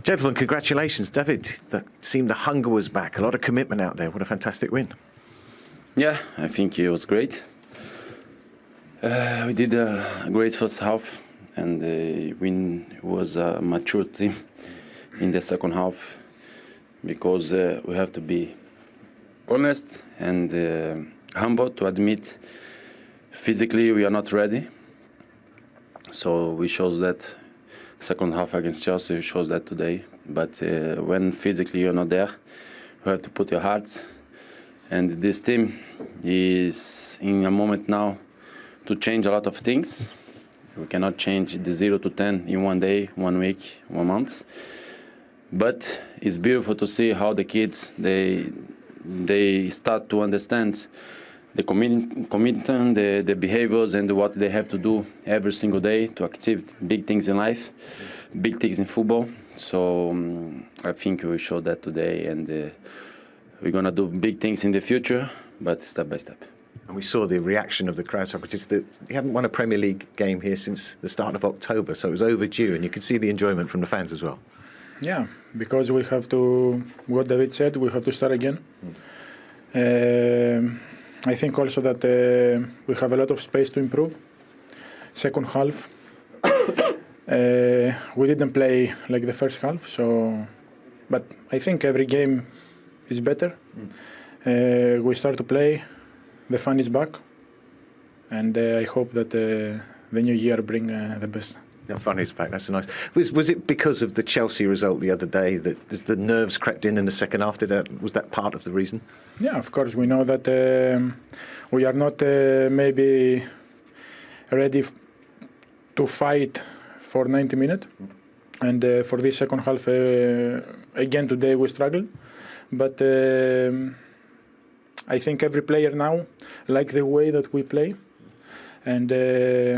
Gentlemen, congratulations. David, that seemed the hunger was back. A lot of commitment out there. What a fantastic win. Yeah, I think it was great. We did a great first half, and win was a mature team in the second half, because we have to be honest and humble to admit physically we are not ready. So we showed that second half against Chelsea, shows that today. But when physically you're not there, you have to put your heart. And this team is in a moment now to change a lot of things. We cannot change the 0 to 10 in 1 day, 1 week, 1 month. But it's beautiful to see how the kids, they start to understand the commitment, the behaviors, and what they have to do every single day to achieve big things in life, big things in football. So I think we showed that today, and we're going to do big things in the future, but step by step. And we saw the reaction of the crowd, Socrates, that you haven't won a Premier League game here since the start of October, so it was overdue, and you could see the enjoyment from the fans as well. Yeah, because we have to, what David said, we have to start again. I think also that we have a lot of space to improve. Second half, we didn't play like the first half, so, but I think every game is better. We start to play, the fun is back, and I hope that the new year bring the best. The fun is back. That's nice. Was it because of the Chelsea result the other day that the nerves crept in the second half? Was that part of the reason? Yeah, of course. We know that we are not maybe ready to fight for 90 minutes. And for this second half, again today we struggled. But I think every player now likes the way that we play. And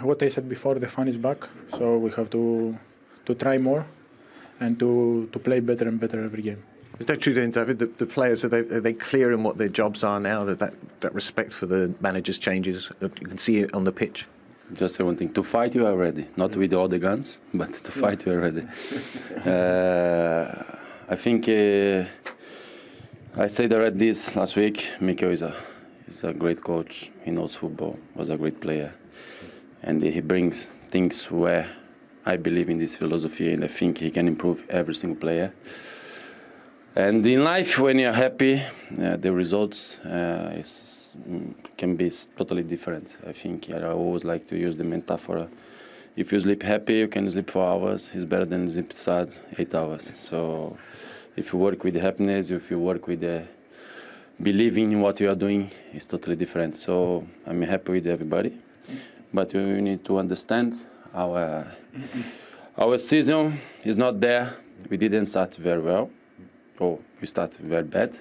what I said before, the fun is back. So we have to try more and to play better and better every game. Is that true then, David? The players, are they clear in what their jobs are now? That respect for the manager's changes, you can see it on the pitch? Just say one thing, to fight you are ready. Not with all the guns, but to fight you are ready. I think I said I read this last week. Mikel is a great coach. He knows football, was a great player. And he brings things where I believe in this philosophy, and I think he can improve every single player. And in life, when you're happy, the results can be totally different. I think I always like to use the metaphor. If you sleep happy, you can sleep 4 hours. It's better than sleep sad 8 hours. So if you work with happiness, if you work with believing in what you are doing, it's totally different. So I'm happy with everybody. But we need to understand our season is not there. We didn't start very well. Oh, we started very bad.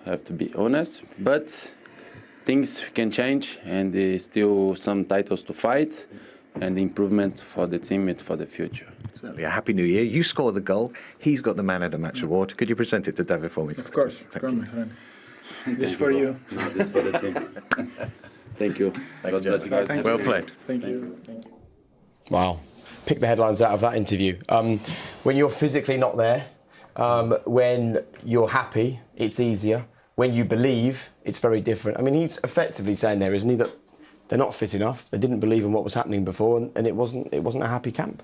I have to be honest. But things can change, and there's still some titles to fight and improvement for the team and for the future. Certainly. A happy new year. You scored the goal. He's got the man of the match award. Could you present it to David for me? Of course. Thank you. My friend. This is for you. No, this is for the team. Thank you. God bless you guys. Well played. Thank you. Wow. Pick the headlines out of that interview. When you're physically not there, when you're happy, it's easier. When you believe, it's very different. I mean, he's effectively saying there, isn't he, that they're not fit enough. They didn't believe in what was happening before, and it wasn't a happy camp.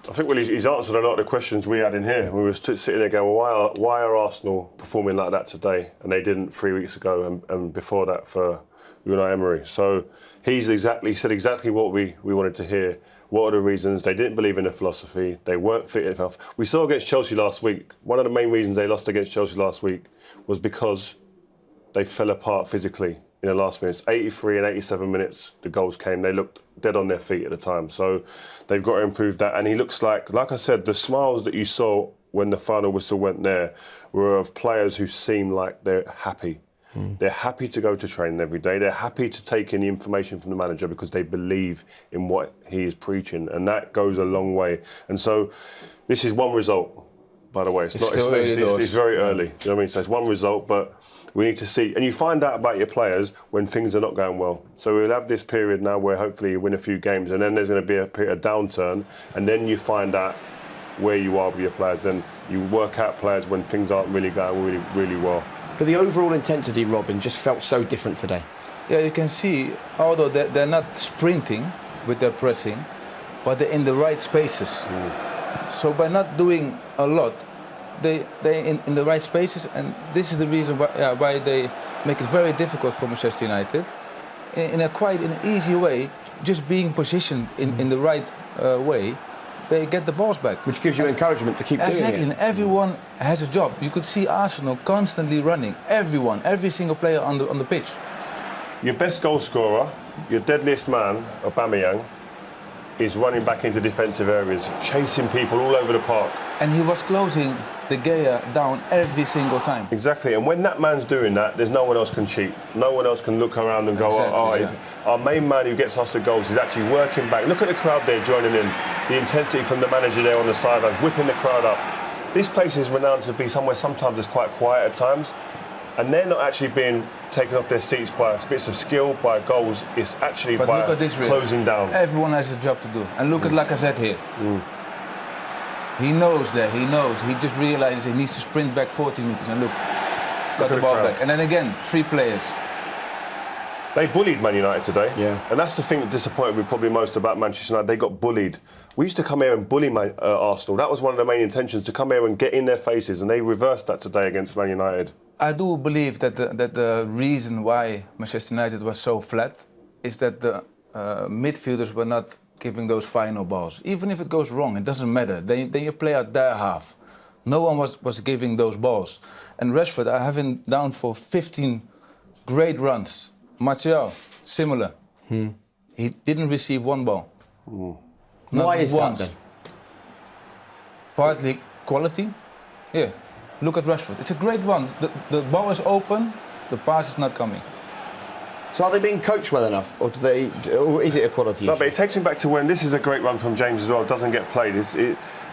I think he's answered a lot of the questions we had in here. We were sitting there going, well, why are Arsenal performing like that today? And they didn't 3 weeks ago, and before that for Unai Emery. So he said exactly what we wanted to hear. What are the reasons? They didn't believe in the philosophy. They weren't fit enough. We saw against Chelsea last week, one of the main reasons they lost against Chelsea last week was because they fell apart physically in the last minutes. 83 and 87 minutes, the goals came. They looked dead on their feet at the time. So they've got to improve that. And he looks like I said, the smiles that you saw when the final whistle went there were of players who seem like they're happy. They're happy to go to training every day. They're happy to take in the information from the manager because they believe in what he is preaching. And that goes a long way. And so this is one result, by the way. It's very early. You know what I mean? So it's one result, but we need to see. And you find out about your players when things are not going well. So we'll have this period now where hopefully you win a few games, and then there's going to be a downturn, and then you find out where you are with your players, and you work out players when things aren't really going really well. But the overall intensity, Robin, just felt so different today. Yeah, you can see, although they're not sprinting with their pressing, but they're in the right spaces. So by not doing a lot, they're in the right spaces, and this is the reason why they make it very difficult for Manchester United. In an easy way, just being positioned in the right way, they get the balls back. Which gives you encouragement to keep doing it. Exactly, and everyone has a job. You could see Arsenal constantly running. Every single player on the pitch. Your best goal scorer, your deadliest man, Aubameyang, is running back into defensive areas, chasing people all over the park. And he was closing De Gea down every single time. Exactly, and when that man's doing that, there's no one else can cheat. No one else can look around and go, our main man who gets us the goals is actually working back. Look at the crowd there joining in. The intensity from the manager there on the sideline, whipping the crowd up. This place is renowned to be somewhere sometimes it's quite quiet at times, and they're not actually being taken off their seats by bits of skill, by goals. It's actually by closing down. Everyone has a job to do. And look at Lacazette here. He knows that, he knows. He just realizes he needs to sprint back 40 meters and look, got the ball back. And then again, 3 players. They bullied Man United today. Yeah. And that's the thing that disappointed me probably most about Manchester United. They got bullied. We used to come here and bully Arsenal. That was one of the main intentions, to come here and get in their faces, and they reversed that today against Man United. I do believe that the reason why Manchester United was so flat is that the midfielders were not giving those final balls. Even if it goes wrong, it doesn't matter. Then you play out their half. No one was giving those balls. And Rashford, I have him down for 15 great runs. Martial, similar. He didn't receive one ball. Why is once. that then? Partly quality. Yeah. Look at Rashford. It's a great run. The ball is open, the pass is not coming. So are they being coached well enough, or or is it a quality No, issue? but it takes him back to when this is a great run from James as well. Doesn't get played.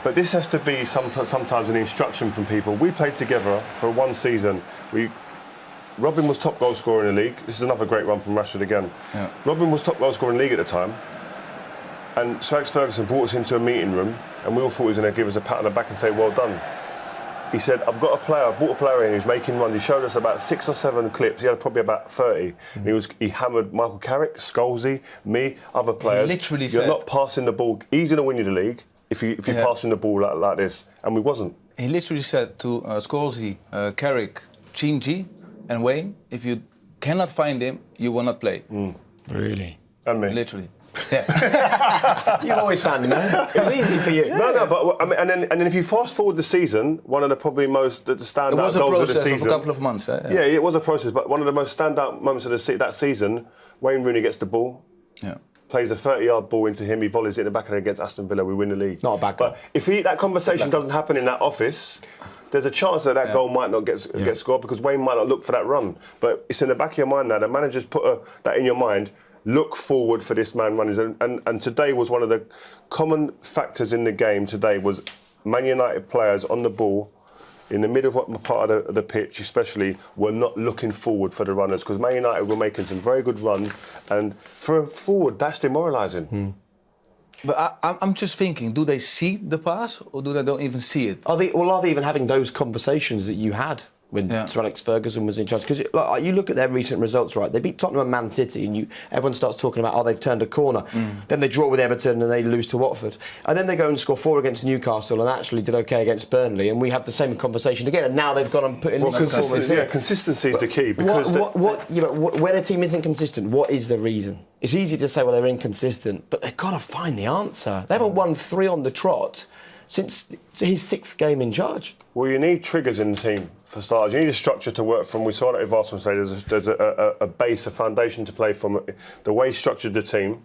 But this has to be sometimes an instruction from people. We played together for one season. Robin was top goal scorer in the league. This is another great run from Rashford again. Yeah. Robin was top goal scorer in the league at the time. And Sir Alex Ferguson brought us into a meeting room, and we all thought he was going to give us a pat on the back and say, well done. He said, I brought a player in who's making runs. He showed us about 6 or 7 clips. He had probably about 30. And he hammered Michael Carrick, Scholesy, me, other players. He literally You're said, not passing the ball. He's going to win you the league if you pass him the ball like this. And we wasn't. He literally said to Scholesy, Carrick, Chingy and Wayne, if you cannot find him, you will not play. Really? And me. Literally. Yeah. You've always found him, man. It was easy for you. No, but I mean, and then if you fast forward the season, one of the probably most standout It was a goals of the process season. of a couple of months. Yeah, it was a process, but one of the most standout moments of that season, Wayne Rooney gets the ball, plays a 30-yard ball into him, he volleys it in the back of the against Aston Villa, we win the league. Not a bad goal. But if that conversation doesn't happen in that office, there's a chance that goal might not get scored because Wayne might not look for that run. But it's in the back of your mind now. The manager's put that in your mind. Look forward for this man running. And today was one of the common factors in the game today was Man United players on the ball in the middle part of the pitch especially were not looking forward for the runners because Man United were making some very good runs and for a forward that's demoralising. But I'm just thinking, do they see the pass or do they don't even see it? Are they even having those conversations that you had when Sir Alex Ferguson was in charge? Because you look at their recent results, right? They beat Tottenham and Man City, and everyone starts talking about, they've turned a corner. Then they draw with Everton and they lose to Watford. And then they go and score 4 against Newcastle and actually did OK against Burnley. And we have the same conversation again. And now they've gone and put in this performance. Consistency is the key. Because when a team isn't consistent, what is the reason? It's easy to say, well, they're inconsistent, but they've got to find the answer. They haven't won 3 on the trot since his 6th game in charge. Well, you need triggers in the team, for starters. You need a structure to work from. We saw that with Arsenal today. There's a base, a foundation to play from. The way he structured the team.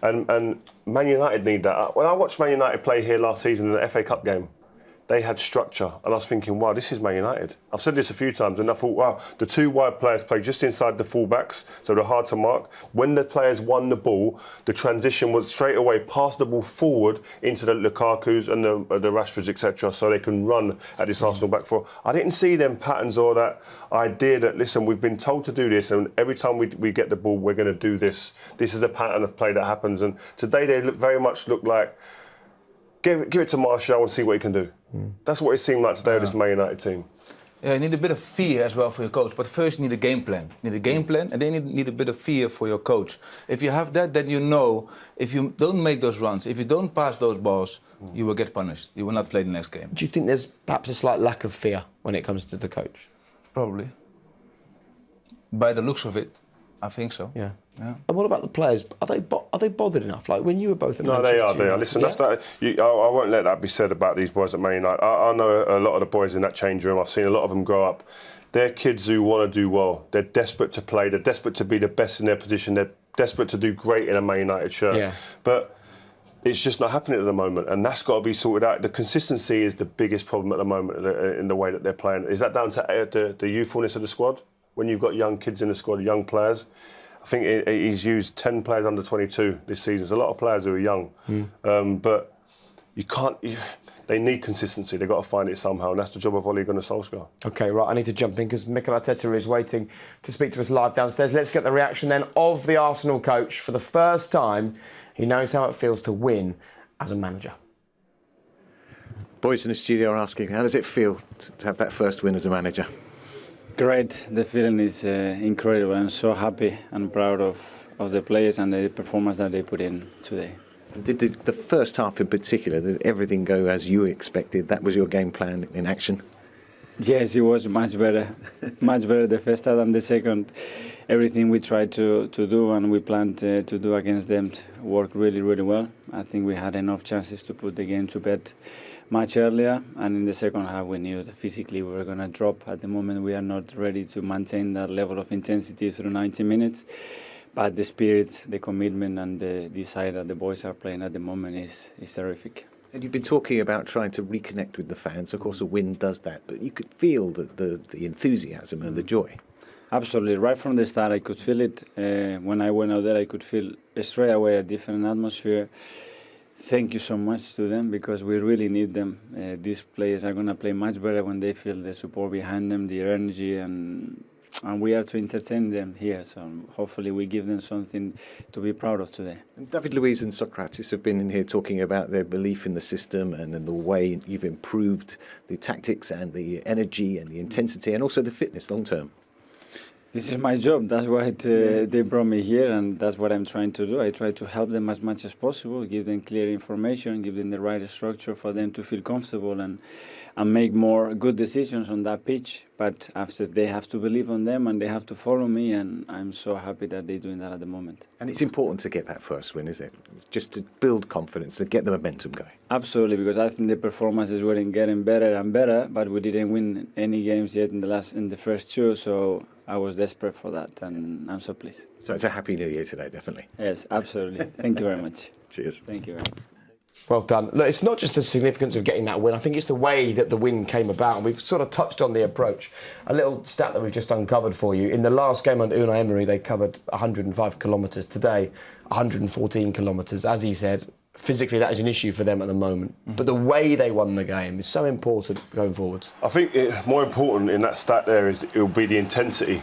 And Man United need that. When I watched Man United play here last season in the FA Cup game, they had structure. And I was thinking, wow, this is Man United. I've said this a few times, and I thought, wow, the 2 wide players played just inside the fullbacks, so they're hard to mark. When the players won the ball, the transition was straight away past the ball forward into the Lukakus and the Rashfords, etc., so they can run at this Arsenal back four. I didn't see them patterns or that idea that, listen, we've been told to do this, and every time we get the ball, we're going to do this. This is a pattern of play that happens. And today they very much look like give it to Martial and see what he can do. That's what it seemed like today with this Man United team. Yeah, you need a bit of fear as well for your coach. But first, you need a game plan. You need a game plan, and then you need a bit of fear for your coach. If you have that, then you know if you don't make those runs, if you don't pass those balls, you will get punished. You will not play the next game. Do you think there's perhaps a slight lack of fear when it comes to the coach? Probably. By the looks of it, I think so. Yeah. Yeah. And what about the players? Are they bothered enough? Like when you were both at No, Manchester they are. United, Listen, yeah? that's that. I won't let that be said about these boys at Man United. I know a lot of the boys in that change room. I've seen a lot of them grow up. They're kids who want to do well. They're desperate to play. They're desperate to be the best in their position. They're desperate to do great in a Man United shirt. Yeah. But it's just not happening at the moment, and that's got to be sorted out. The consistency is the biggest problem at the moment in the way that they're playing. Is that down to the youthfulness of the squad? When you've got young kids in the squad, young players. I think he's used 10 players under 22 this season. There's a lot of players who are young, but you can't. They need consistency. They've got to find it somehow, and that's the job of Ole Gunnar Solskjaer. OK, right, I need to jump in because Mikel Arteta is waiting to speak to us live downstairs. Let's get the reaction then of the Arsenal coach. For the first time, he knows how it feels to win as a manager. Boys in the studio are asking, how does it feel to have that first win as a manager? Great. The feeling is incredible. I'm so happy and proud of the players and the performance that they put in today. Did the first half in particular, did everything go as you expected? That was your game plan in action? Yes, it was much better. Much better the first half than the second. Everything we tried to do and we planned to do against them worked really, really well. I think we had enough chances to put the game to bed much earlier, and in the second half we knew that physically we were going to drop. At the moment we are not ready to maintain that level of intensity through 90 minutes, but the spirit, the commitment and the desire that the boys are playing at the moment is terrific. And you've been talking about trying to reconnect with the fans. Of course a win does that, but you could feel the enthusiasm and the joy. Absolutely. Right from the start I could feel it. When I went out there I could feel straight away a different atmosphere. Thank you so much to them because we really need them. These players are going to play much better when they feel the support behind them, the energy, and we are to entertain them here. So hopefully we give them something to be proud of today. And David Luiz and Socrates have been in here talking about their belief in the system and in the way you've improved the tactics and the energy and the intensity and also the fitness long term. This is my job. That's why they brought me here, and that's what I'm trying to do. I try to help them as much as possible, give them clear information, give them the right structure for them to feel comfortable and make more good decisions on that pitch. But after, they have to believe on them and they have to follow me, and I'm so happy that they're doing that at the moment. And it's important to get that first win, is it? Just to build confidence, to get the momentum going. Absolutely, because I think the performances were getting better and better, but we didn't win any games yet in the first two, so I was desperate for that, and I'm so pleased. So it's a happy new year today, definitely. Yes, absolutely. Thank you very much. Cheers. Thank you very much. Well done. Look, it's not just the significance of getting that win. I think it's the way that the win came about. And we've sort of touched on the approach. A little stat that we've just uncovered for you. In the last game under Unai Emery, they covered 105 kilometres. Today, 114 kilometres. As he said, physically that is an issue for them at the moment. But the way they won the game is so important going forward. I think more important in that stat there is it will be the intensity.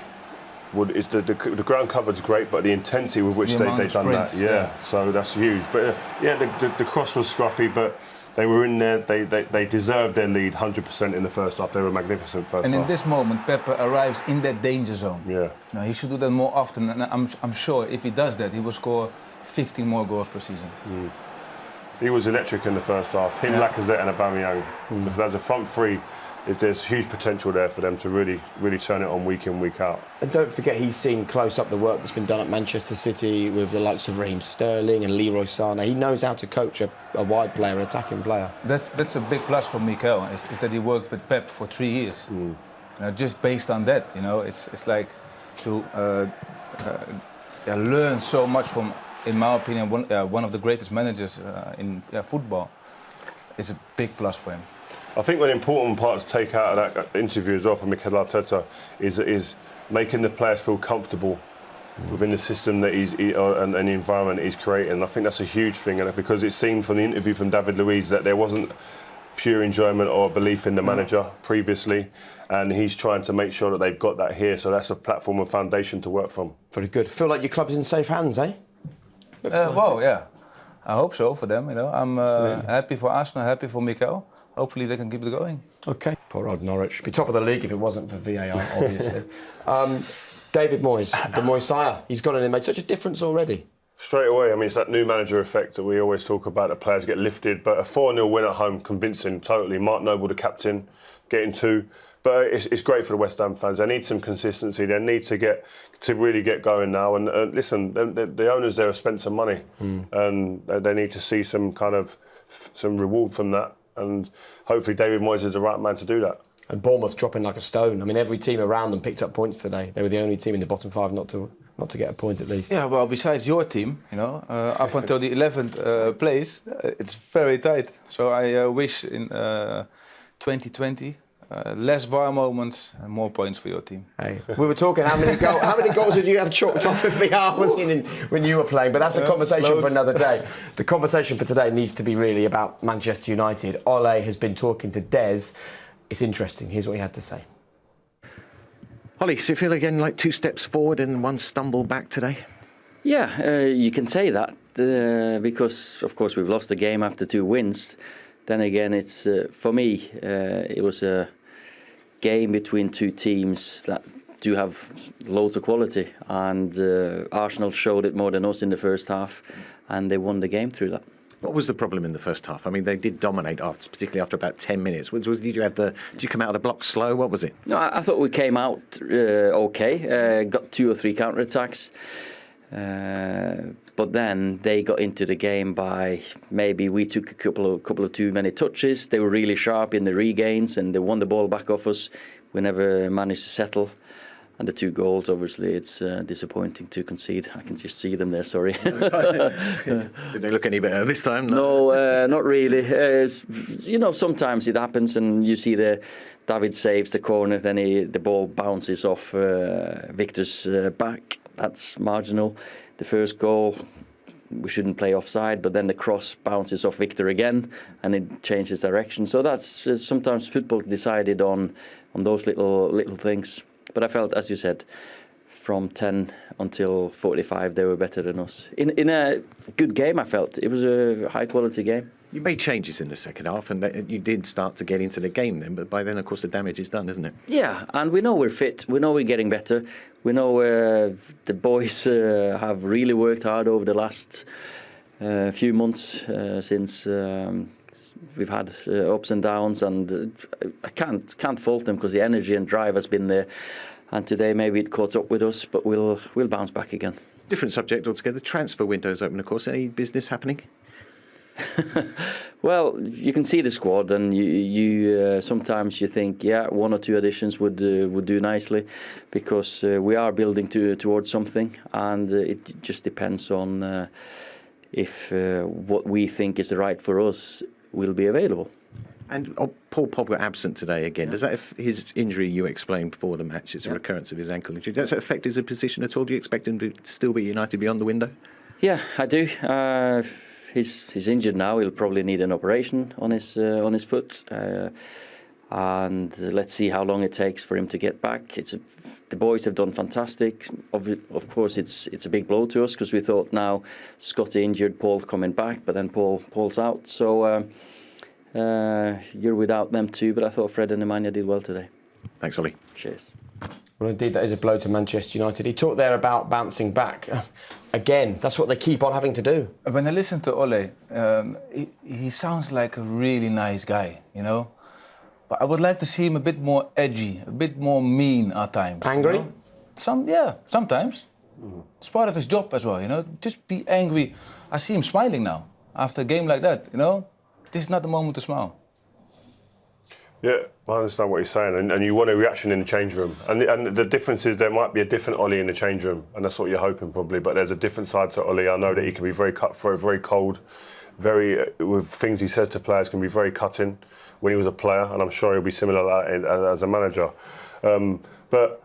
The ground covered's great, but the intensity with which they've done sprints, that, so that's huge. But the cross was scruffy, but they were in there. They deserved their lead 100% in the first half. They were magnificent first half. And in this moment, Pepe arrives in that danger zone. Yeah. No, he should do that more often, and I'm sure if he does that, he will score 15 more goals per season. He was electric in the first half. Him, Lacazette and Aubameyang. If there's a front three, there's huge potential there for them to really turn it on week in, week out. And don't forget, he's seen close up the work that's been done at Manchester City with the likes of Raheem Sterling and Leroy Sané. He knows how to coach a wide player, an attacking player. That's a big plus for Mikel, is that he worked with Pep for 3 years. Just based on that, it's like to learn so much from, in my opinion, one of the greatest managers in football. Is a big plus for him. I think an important part to take out of that interview as well from Mikel Arteta is making the players feel comfortable within the system that and the environment he's creating. I think that's a huge thing, and because it seemed from the interview from David Luiz that there wasn't pure enjoyment or belief in the manager previously, and he's trying to make sure that they've got that here. So that's a platform and foundation to work from. Very good. Feel like your club's in safe hands, eh? Well, yeah. I hope so for them. I'm happy for Arsenal, happy for Mikel. Hopefully they can keep it going. Okay. Poor old Norwich. Be top of the league if it wasn't for VAR, obviously. David Moyes, the Moyesiah, he's gone in and made such a difference already. Straight away, I mean, it's that new manager effect that we always talk about. The players get lifted, but a 4-0 win at home, convincing, totally. Mark Noble, the captain, getting 2. But it's great for the West Ham fans. They need some consistency. They need to really get going now. And listen, the owners there have spent some money, and they need to see some kind of some reward from that. And hopefully, David Moyes is the right man to do that. And Bournemouth dropping like a stone. I mean, every team around them picked up points today. They were the only team in the bottom 5 not to get a point at least. Yeah, well, besides your team, up until the 11th place, it's very tight. So I wish in 2020 less VAR moments and more points for your team. Hey, we were talking how many goals did you have chalked off if VAR was in when you were playing? But that's a conversation for another day. The conversation for today needs to be really about Manchester United. Ole has been talking to Des. It's interesting. Here's what he had to say. Ollie, so you feel again like 2 steps forward and 1 stumble back today? Yeah, you can say that because, of course, we've lost the game after 2 wins. Then again, it's for me, it was a game between 2 teams that do have loads of quality, and Arsenal showed it more than us in the first half, and they won the game through that. What was the problem in the first half? I mean, they did dominate, particularly after about 10 minutes. Did you come out of the block slow? What was it? No, I thought we came out okay. Got 2 or 3 counter-attacks. But then they got into the game by maybe we took a couple of too many touches. They were really sharp in the regains and they won the ball back off us. We never managed to settle. And the 2 goals, obviously, it's disappointing to concede. I can just see them there, sorry. Did they look any better this time? No, not really. Sometimes it happens and you see David saves the corner, then the ball bounces off Victor's back. That's marginal. The first goal, we shouldn't play offside, but then the cross bounces off Victor again and it changes direction. So that's sometimes football decided on those little things. But I felt, as you said, from 10 until 45, they were better than us. In a good game, I felt. It was a high-quality game. You made changes in the second half, and you did start to get into the game then, but by then, of course, the damage is done, isn't it? Yeah, and we know we're fit. We know we're getting better. We know the boys have really worked hard over the last few months since we've had ups and downs, and I can't fault them because the energy and drive has been there. And today maybe it caught up with us, but we'll bounce back again. Different subject altogether. Transfer window's open, of course. Any business happening? Well, you can see the squad, and you sometimes you think, 1 or 2 additions would do nicely, because we are building towards something, and it just depends on if what we think is right for us will be available. And Paul Pogba absent today again. Does that his injury you explained before the match? It's a recurrence of his ankle injury. Does that affect his position at all? Do you expect him to still be United beyond the window? Yeah, I do. He's injured now. He'll probably need an operation on his foot, and let's see how long it takes for him to get back. The boys have done fantastic. Of course, it's a big blow to us because we thought now Scotty injured, Paul coming back, but then Paul's out. So you're without them too. But I thought Fred and Nemanja did well today. Thanks, Ollie. Cheers. Well, indeed, that is a blow to Manchester United. He talked there about bouncing back. Again, that's what they keep on having to do. When I listen to Ole, he sounds like a really nice guy, But I would like to see him a bit more edgy, a bit more mean at times. Angry? Sometimes. It's part of his job as well, Just be angry. I see him smiling now after a game like that, This is not the moment to smile. Yeah, I understand what you're saying, and you want a reaction in the change room. And the difference is there might be a different Ollie in the change room, and that's what you're hoping probably. But there's a different side to Ollie. I know that he can be very cutthroat, very cold, with things he says to players can be very cutting when he was a player, and I'm sure he'll be similar to that as a manager. But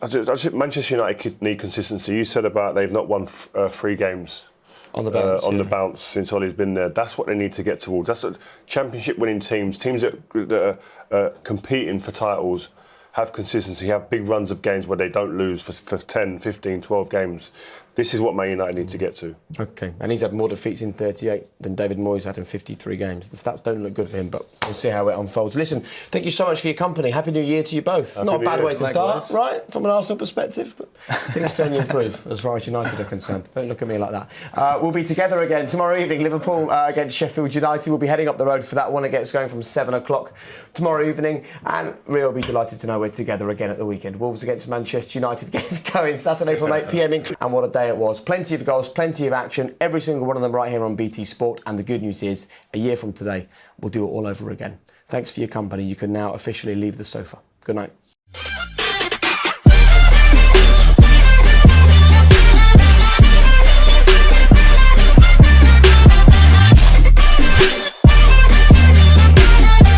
I just Manchester United need consistency. You said about they've not won 3 games. On the bounce, the bounce since Ollie's been there. That's what they need to get towards. That's what championship-winning teams that are competing for titles, have consistency, have big runs of games where they don't lose for 10, 15, 12 games. This is what Man United need to get to. Okay, and he's had more defeats in 38 than David Moyes had in 53 games. The stats don't look good for him, but we'll see how it unfolds. Listen, thank you so much for your company. Happy New Year to you both. Happy Not a New bad Year. way to Likewise. start, right, from an Arsenal perspective, but things can only improve as far as United are concerned. Don't look at me like that. We'll be together again tomorrow evening. Liverpool against Sheffield United. We'll be heading up the road for that one. It gets going from 7 o'clock tomorrow evening, and Rio will be delighted to know we're together again at the weekend. Wolves against Manchester United gets going Saturday from 8 p.m. And what a day it was. Plenty of goals, plenty of action, every single one of them right here on BT Sport. And the good news is, a year from today, we'll do it all over again. Thanks for your company. You can now officially leave the sofa. Good night.